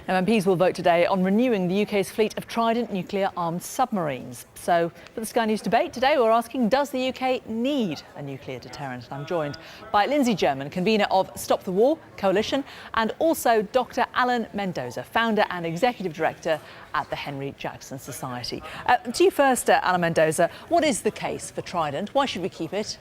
Now, MPs will vote today on renewing the UK's fleet of Trident nuclear-armed submarines. So, for the Sky News debate today, we're asking, does the UK need a nuclear deterrent? I'm joined by Lindsay German, convener of Stop the War Coalition, and also Dr. Alan Mendoza, founder and executive director at the Henry Jackson Society. To you first, Alan Mendoza, what is the case for Trident? Why should we keep it?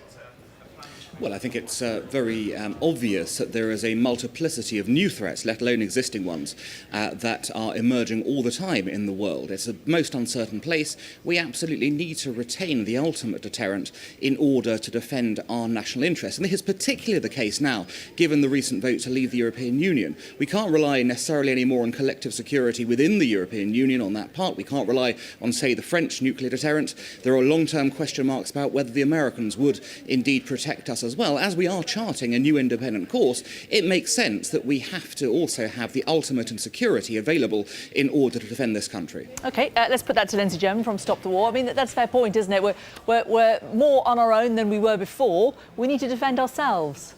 Well, I think it's very obvious that there is a multiplicity of new threats, let alone existing ones, that are emerging all the time in the world. It's a most uncertain place. We absolutely need to retain the ultimate deterrent in order to defend our national interests. And this is particularly the case now, given the recent vote to leave the European Union. We can't rely necessarily anymore on collective security within the European Union on that part. We can't rely on, say, the French nuclear deterrent. There are long-term question marks about whether the Americans would indeed protect us as well. As we are charting a new independent course, it makes sense that we have to also have the ultimate in security available in order to defend this country. OK, let's put that to Lindsay German from Stop the War. I mean, that's a fair point, isn't it? We're more on our own than we were before. We need to defend ourselves.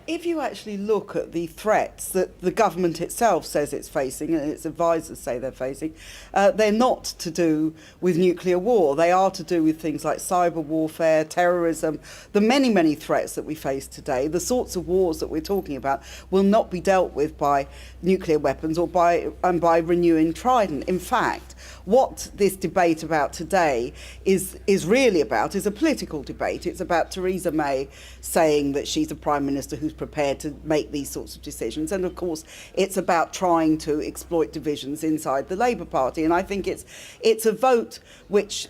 If you actually look at the threats that the government itself says it's facing and its advisors say they're facing, they're not to do with nuclear war. They are to do with things like cyber warfare, terrorism, the many, many threats that we face today. The sorts of wars that we're talking about will not be dealt with by nuclear weapons or by renewing Trident. In fact, what this debate about today is really about is a political debate. It's about Theresa May saying that she's a Prime Minister who's prepared to make these sorts of decisions. And of course, it's about trying to exploit divisions inside the Labour Party. And I think it's a vote which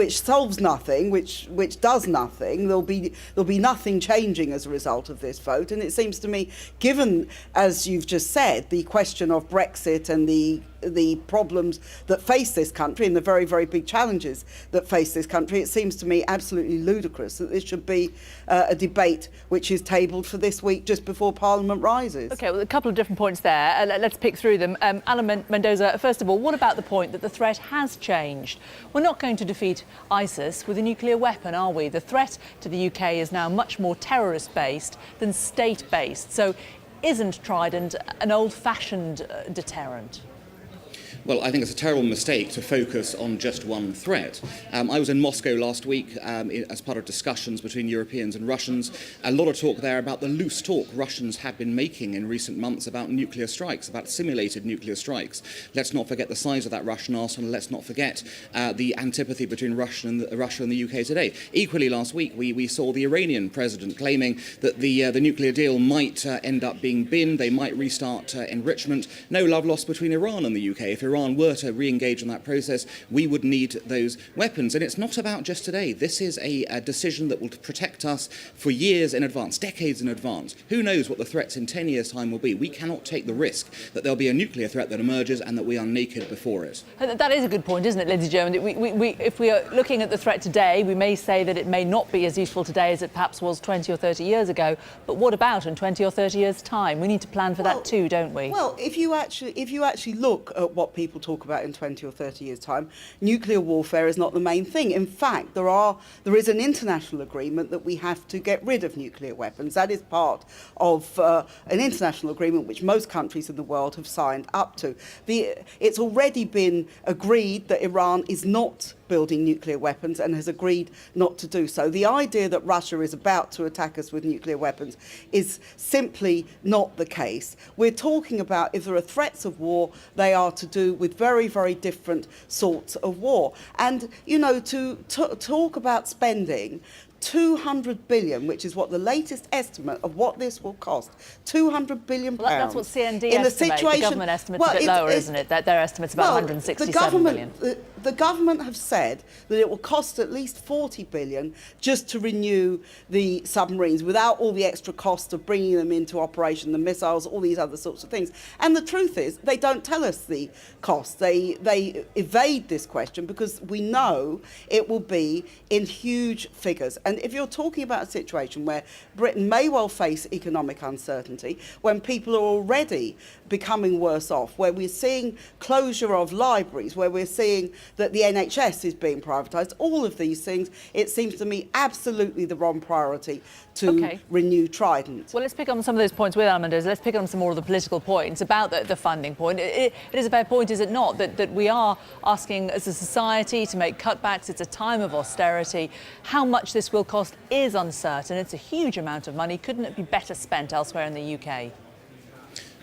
solves nothing, which does nothing. There'll be nothing changing as a result of this vote. And it seems to me, given, as you've just said, the question of Brexit and the problems that face this country and the very, very big challenges that face this country, it seems to me absolutely ludicrous that this should be a debate which is tabled for this week just before Parliament rises. OK, well, a couple of different points there. Let's pick through them. Alan Mendoza, first of all, what about the point that the threat has changed? We're not going to defeat ISIS with a nuclear weapon, are we? The threat to the UK is now much more terrorist-based than state-based. So isn't Trident an old-fashioned deterrent? Well, I think it's a terrible mistake to focus on just one threat. I was in Moscow last week as part of discussions between Europeans and Russians. A lot of talk there about the loose talk Russians have been making in recent months about nuclear strikes, about simulated nuclear strikes. Let's not forget the size of that Russian arsenal. Let's not forget the antipathy between Russia and the UK today. Equally, last week, we saw the Iranian president claiming that the nuclear deal might end up being binned. They might restart enrichment. No love lost between Iran and the UK. If Iran were to re-engage in that process, we would need those weapons. And it's not about just today. This is a decision that will protect us for years in advance, decades in advance. Who knows what the threats in 10 years' time will be? We cannot take the risk that there'll be a nuclear threat that emerges and that we are naked before it. That is a good point, isn't it, Lindsay German? If we are looking at the threat today, we may say that it may not be as useful today as it perhaps was 20 or 30 years ago. But what about in 20 or 30 years' time? We need to plan for that too, don't we? Well, if you actually look at what people talk about in 20 or 30 years' time, nuclear warfare is not the main thing. In fact, there is an international agreement that we have to get rid of nuclear weapons. That is part of an international agreement which most countries in the world have signed up to. It's already been agreed that Iran is not building nuclear weapons and has agreed not to do so. The idea that Russia is about to attack us with nuclear weapons is simply not the case. We're talking about, if there are threats of war, they are to do with very, very different sorts of war. And, you know, to talk about spending 200 billion, which is what the latest estimate of what this will cost, 200 billion pounds. Well, that's what CND estimates. The government estimate's a bit lower, isn't it? Their estimate's about 167 billion. The government have said that it will cost at least 40 billion just to renew the submarines without all the extra cost of bringing them into operation, the missiles, all these other sorts of things. And the truth is, they don't tell us the cost. They evade this question because we know it will be in huge figures. And And if you're talking about a situation where Britain may well face economic uncertainty, when people are already becoming worse off, where we're seeing closure of libraries, where we're seeing that the NHS is being privatised, all of these things, it seems to me absolutely the wrong priority to renew Trident. Well, let's pick on some of those points with Mendoza. Let's pick on some more of the political points about the funding point. It is a fair point, is it not, that we are asking as a society to make cutbacks. It's a time of austerity. How much this will cost is uncertain. It's a huge amount of money. Couldn't it be better spent elsewhere in the UK?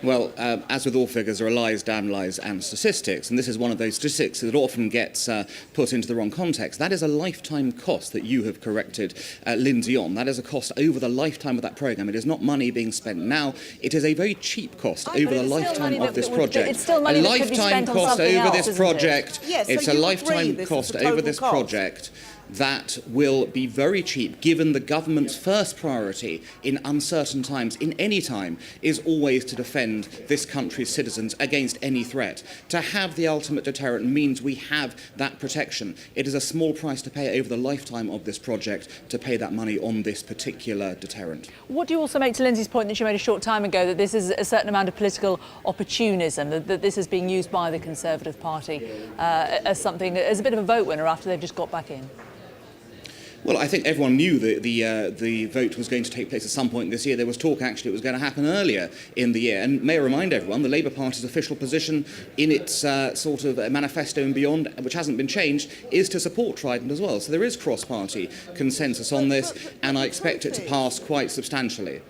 Well, as with all figures, there are lies, damn lies and statistics, and this is one of those statistics that often gets put into the wrong context. That is a lifetime cost that you have corrected Lindsay on. That is a cost over the lifetime of that programme. It is not money being spent now. It is a very cheap cost over the lifetime of this project. It's still money a that could be lifetime spent on cost something over else, this isn't project. it? Yes, so it's a lifetime cost over this project that will be very cheap, given the government's first priority in uncertain times, in any time, is always to defend this country's citizens against any threat. To have the ultimate deterrent means we have that protection. It is a small price to pay over the lifetime of this project to pay that money on this particular deterrent. What do you also make to Lindsay's point that she made a short time ago, that this is a certain amount of political opportunism, that this is being used by the Conservative Party as a bit of a vote winner after they've just got back in? Well, I think everyone knew that the vote was going to take place at some point this year. There was talk, actually, it was going to happen earlier in the year. And may I remind everyone, the Labour Party's official position in its sort of manifesto and beyond, which hasn't been changed, is to support Trident as well. So there is cross-party consensus on this, and I expect it to pass quite substantially.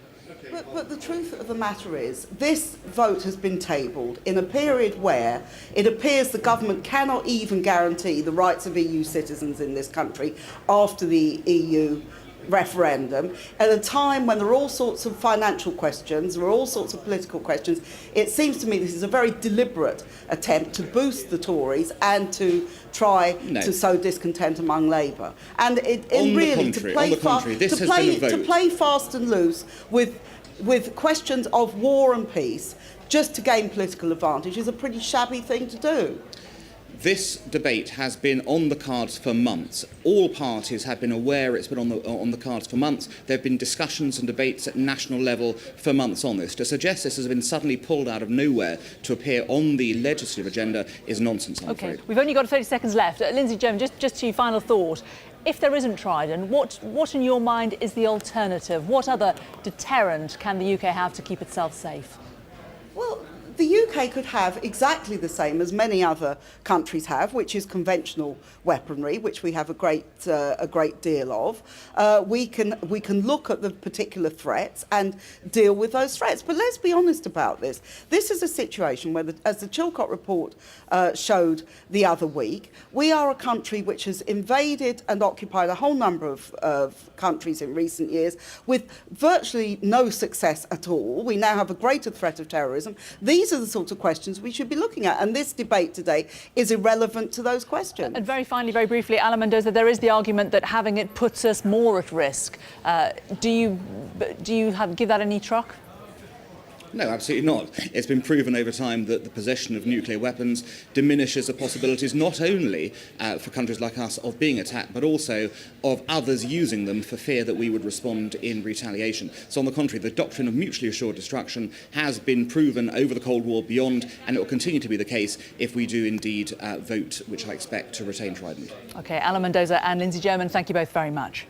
But the truth of the matter is, this vote has been tabled in a period where it appears the government cannot even guarantee the rights of EU citizens in this country after the EU referendum, at a time when there are all sorts of financial questions, there are all sorts of political questions. It seems to me this is a very deliberate attempt to boost the Tories and to try to sow discontent among Labour. And to play fast and loose with questions of war and peace just to gain political advantage is a pretty shabby thing to do. This debate has been on the cards for months. All parties have been aware it's been on the cards for months. There have been discussions and debates at national level for months on this. To suggest this has been suddenly pulled out of nowhere to appear on the legislative agenda is nonsense, I'm afraid. We've only got 30 seconds left. Lindsay German, just to your final thought. If there isn't Trident, what in your mind is the alternative? What other deterrent can the UK have to keep itself safe? Well, the UK could have exactly the same as many other countries have, which is conventional weaponry, which we have a great deal of. We can look at the particular threats and deal with those threats. But let's be honest about this. This is a situation where, as the Chilcot report showed the other week, we are a country which has invaded and occupied a whole number of countries in recent years with virtually no success at all. We now have a greater threat of terrorism. These are the sorts of questions we should be looking at, and this debate today is irrelevant to those questions. And very finally, very briefly, Alan Mendoza, there is the argument that having it puts us more at risk. Do you give that any truck? No, absolutely not. It's been proven over time that the possession of nuclear weapons diminishes the possibilities not only for countries like us of being attacked, but also of others using them for fear that we would respond in retaliation. So on the contrary, the doctrine of mutually assured destruction has been proven over the Cold War beyond, and it will continue to be the case if we do indeed vote, which I expect, to retain Trident. OK, Alan Mendoza and Lindsay German, thank you both very much.